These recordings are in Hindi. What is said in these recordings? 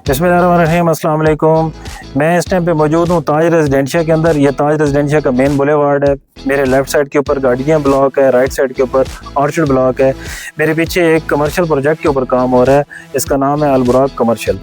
बिस्मिल्लाहिर्रहमानिर्रहीम, अस्सलाम वालेकुम। मैं इस टाइम पे मौजूद हूँ ताज रेजिडेंशिया के अंदर। ये ताज रेजिडेंशिया का मेन बुलेवार्ड है। मेरे लेफ़्ट साइड के ऊपर गार्डियन ब्लॉक है, राइट साइड के ऊपर ऑर्चिड ब्लॉक है। मेरे पीछे एक कमर्शियल प्रोजेक्ट के ऊपर काम हो रहा है, इसका नाम है अल-बुराक कमर्शियल।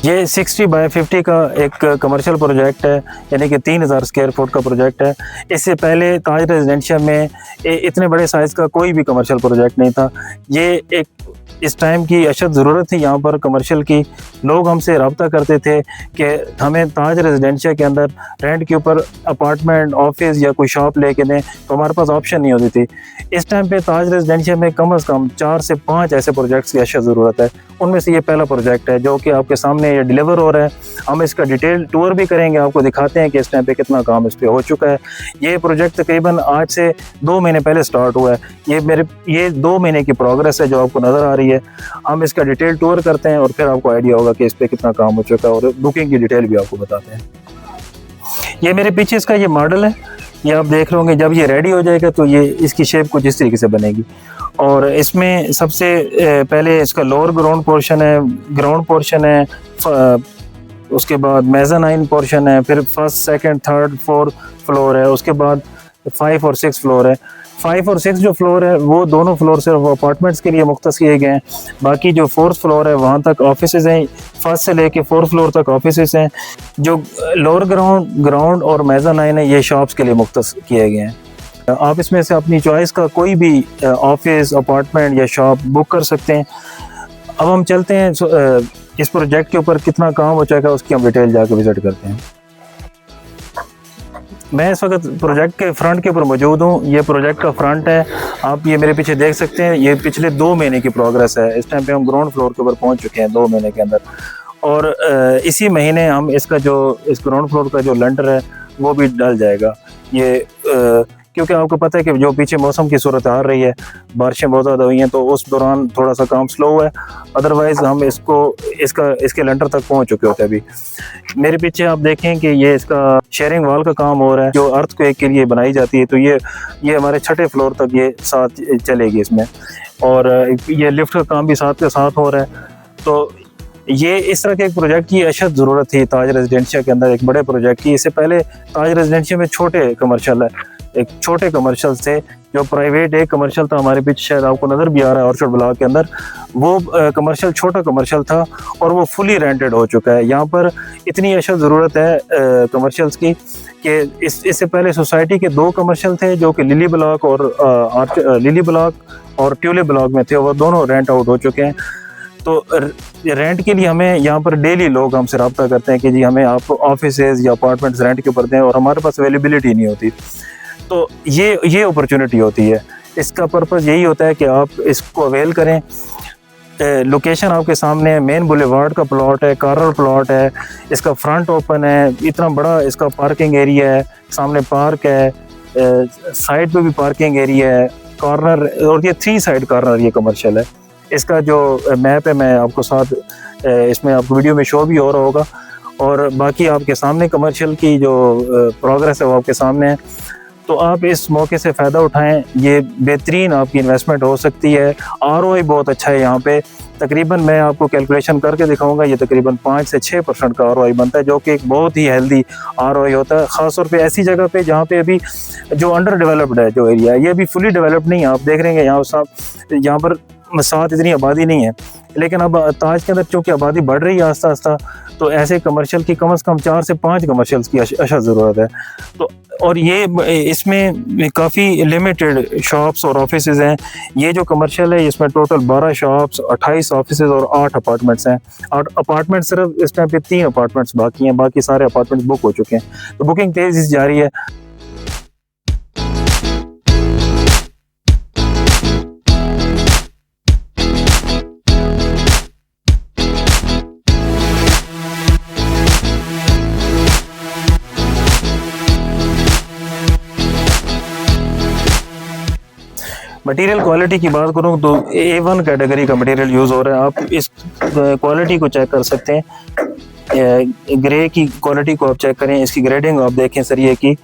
ये 60 बाय 50 का एक कमर्शियल प्रोजेक्ट है, यानी कि 3000 स्क्वायर फुट का प्रोजेक्ट है। इससे पहले ताज रेजिडेंशिया में इतने बड़े साइज़ का कोई भी कमर्शियल प्रोजेक्ट नहीं था। ये एक इस टाइम की अशद ज़रूरत थी यहाँ पर कमर्शियल की। लोग हमसे रब्ता करते थे कि हमें ताज रेजिडेंशिया के अंदर रेंट के ऊपर अपार्टमेंट, ऑफिस या कोई शॉप लेके दें, तो हमारे पास ऑप्शन नहीं होती थी। इस टाइम पे ताज रेजिडेंशिया में कम से कम 4 से 5 ऐसे प्रोजेक्ट्स की अशद ज़रूरत है। उनमें से ये पहला प्रोजेक्ट है जो कि आपके सामने ये डिलीवर हो रहा है। हम इसका डिटेल टूर भी करेंगे, आपको दिखाते हैं कि इस टाइम पे कितना काम इस पर हो चुका है। ये प्रोजेक्ट तकरीबन आज से 2 महीने पहले स्टार्ट हुआ है। ये 2 महीने की प्रोग्रेस है जो आपको नज़र आ रही है। हम इसका डिटेल टूर करते हैं और फिर आपको आइडिया होगा कि इस पर कितना काम हो चुका है, और बुकिंग की डिटेल भी आपको बताते हैं। ये मेरे पीछे इसका ये मॉडल है, ये आप देख लोगे। जब ये रेडी हो जाएगा तो ये इसकी शेप कुछ इस तरीके से बनेगी। और इसमें सबसे पहले इसका लोअर ग्राउंड पोर्शन है, उसके बाद मेज़ानाइन पोर्शन है, फिर first, second, third, fourth floor है, उसके बाद 5 और 6 फ्लोर है। 5 और 6 जो फ्लोर है वो दोनों फ्लोर सिर्फ अपार्टमेंट्स के लिए मुख्तस किए गए हैं। बाकी जो 4th फ्लोर है वहाँ तक ऑफिसेज हैं, फर्स्ट से लेके 4th फ्लोर तक ऑफिसेज हैं। जो लोअर ग्राउंड और मेज़ानाइन है ये शॉप्स के लिए मुख्तस किए गए हैं। आप इसमें से अपनी चॉइस का कोई भी ऑफिस, अपार्टमेंट या शॉप बुक कर सकते हैं। अब हम चलते हैं इस प्रोजेक्ट के ऊपर कितना काम हो जाएगा उसकी हम डिटेल जाके विजिट करते हैं। मैं इस वक्त प्रोजेक्ट के फ्रंट के ऊपर मौजूद हूँ। ये प्रोजेक्ट का फ्रंट है, आप ये मेरे पीछे देख सकते हैं। ये पिछले 2 महीने की प्रोग्रेस है। इस टाइम पे हम ग्राउंड फ्लोर के ऊपर पहुँच चुके हैं 2 महीने के अंदर। और इसी महीने हम इस ग्राउंड फ्लोर का जो लेंटर है वो भी डल जाएगा। ये क्योंकि आपको पता है कि जो पीछे मौसम की सूरत आ रही है, बारिशें बहुत ज़्यादा हुई हैं, तो उस दौरान थोड़ा सा काम स्लो है। अदरवाइज़ हम इसके लेंटर तक पहुंच चुके होते हैं। अभी मेरे पीछे आप देखें कि ये इसका शेयरिंग वॉल का काम हो रहा है जो अर्थक्वेक के लिए बनाई जाती है। तो ये हमारे 6ठे फ्लोर तक ये साथ चलेगी इसमें, और ये लिफ्ट का काम भी साथ के साथ हो रहा है। तो ये इस तरह के एक प्रोजेक्ट की अशद ज़रूरत थी ताज रेजिडेंशिया के अंदर, एक बड़े प्रोजेक्ट की। इससे पहले ताज रेजिडेंशिया में छोटे कमर्शियल थे जो प्राइवेट। एक कमर्शियल था हमारे पीछे, शायद आपको नज़र भी आ रहा है ऑर्चिड ब्लॉक के अंदर। वो कमर्शियल छोटा कमर्शियल था और वो फुली रेंटेड हो चुका है। यहाँ पर इतनी अशद ज़रूरत है कमर्शियल्स की कि इससे पहले सोसाइटी के 2 कमर्शियल थे जो कि लिली ब्लॉक और ट्यूलिप ब्लॉक में थे, वो दोनों रेंट आउट हो चुके हैं। तो रेंट के लिए हमें यहाँ पर डेली लोग हमसे रब्ता करते हैं कि जी हमें आप ऑफिसेज या अपार्टमेंट्स रेंट के ऊपर दें, और हमारे पास अवेलेबिलिटी नहीं होती। तो ये अपॉर्चुनिटी होती है। इसका पर्पज़ यही होता है कि आप इसको अवेल करें। लोकेशन आपके सामने है, मेन बुलेवार्ड का प्लॉट है, कॉर्नर प्लॉट है। इसका फ्रंट ओपन है, इतना बड़ा इसका पार्किंग एरिया है, सामने पार्क है, साइड पे भी पार्किंग एरिया है, कॉर्नर, और ये 3 साइड कॉर्नर ये कमर्शियल है। इसका जो मैप है मैं आपको साथ इसमें आपको वीडियो में शो भी हो रहा होगा, और बाकी आपके सामने कमर्शियल की जो प्रोग्रेस है वो आपके सामने है। तो आप इस मौके से फ़ायदा उठाएं, ये बेहतरीन आपकी इन्वेस्टमेंट हो सकती है। ROI बहुत अच्छा है यहाँ पे। तकरीबन मैं आपको कैलकुलेशन करके दिखाऊंगा, ये तकरीबन 5 से 6% का ROI बनता है, जो कि एक बहुत ही हेल्दी ROI होता है। ख़ासतौर पे ऐसी जगह पे जहाँ पे अभी जो अंडर डेवलप्ड है जो एरिया है, ये अभी फुली डेवलप्ड नहीं है। आप देख रहे हैं यहाँ पर साथ इतनी आबादी नहीं है, लेकिन अब ताज के अंदर चूँकि आबादी बढ़ रही है आस्ता आस्ता, तो ऐसे कमर्शियल की कम से कम 4 से 5 कमर्शियल्स की अशद ज़रूरत है। तो और ये इसमें काफ़ी लिमिटेड शॉप्स और ऑफिसेज हैं। ये जो कमर्शियल है इसमें टोटल 12 शॉप्स, 28 ऑफिसेज और 8 अपार्टमेंट्स हैं। 8 अपार्टमेंट्स सिर्फ इस टाइम पे 3 अपार्टमेंट्स बाकी हैं, बाकी सारे अपार्टमेंट्स बुक हो चुके हैं। तो बुकिंग तेज़ी से जारी है। मटेरियल क्वालिटी की बात करूं तो A1 कैटेगरी का मटेरियल यूज़ हो रहा है। आप इस क्वालिटी को चेक कर सकते हैं। ग्रे की क्वालिटी को आप चेक करें, इसकी ग्रेडिंग आप देखें सरिये की।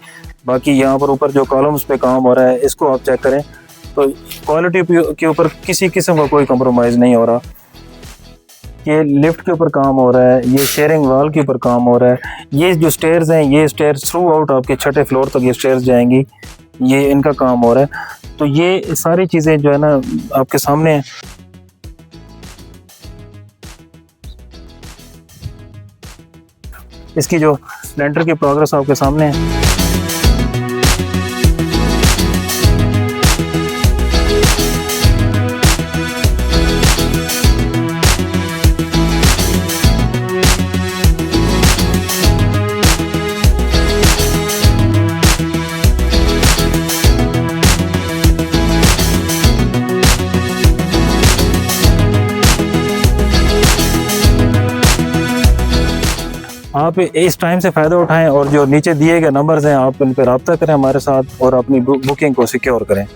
बाकी यहाँ पर ऊपर जो कॉलम्स पे काम हो रहा है इसको आप चेक करें, तो क्वालिटी के ऊपर किसी किस्म का कोई कंप्रोमाइज़ नहीं हो रहा। ये लिफ्ट के ऊपर काम हो रहा है, ये शेयरिंग वॉल के ऊपर काम हो रहा है। ये जो स्टेयर्स हैं, ये स्टेयर्स थ्रू आउट आपके छठे फ्लोर तक ये स्टेयर्स जाएंगी, ये इनका काम हो रहा है। तो ये सारी चीज़ें जो है ना आपके सामने हैं। इसकी जो लेंटर की प्रोग्रेस आपके सामने है। आप इस टाइम से फ़ायदा उठाएं और जो नीचे दिए गए नंबर्स हैं आप उन पर रब्ता करें हमारे साथ और अपनी बुकिंग को सिक्योर करें।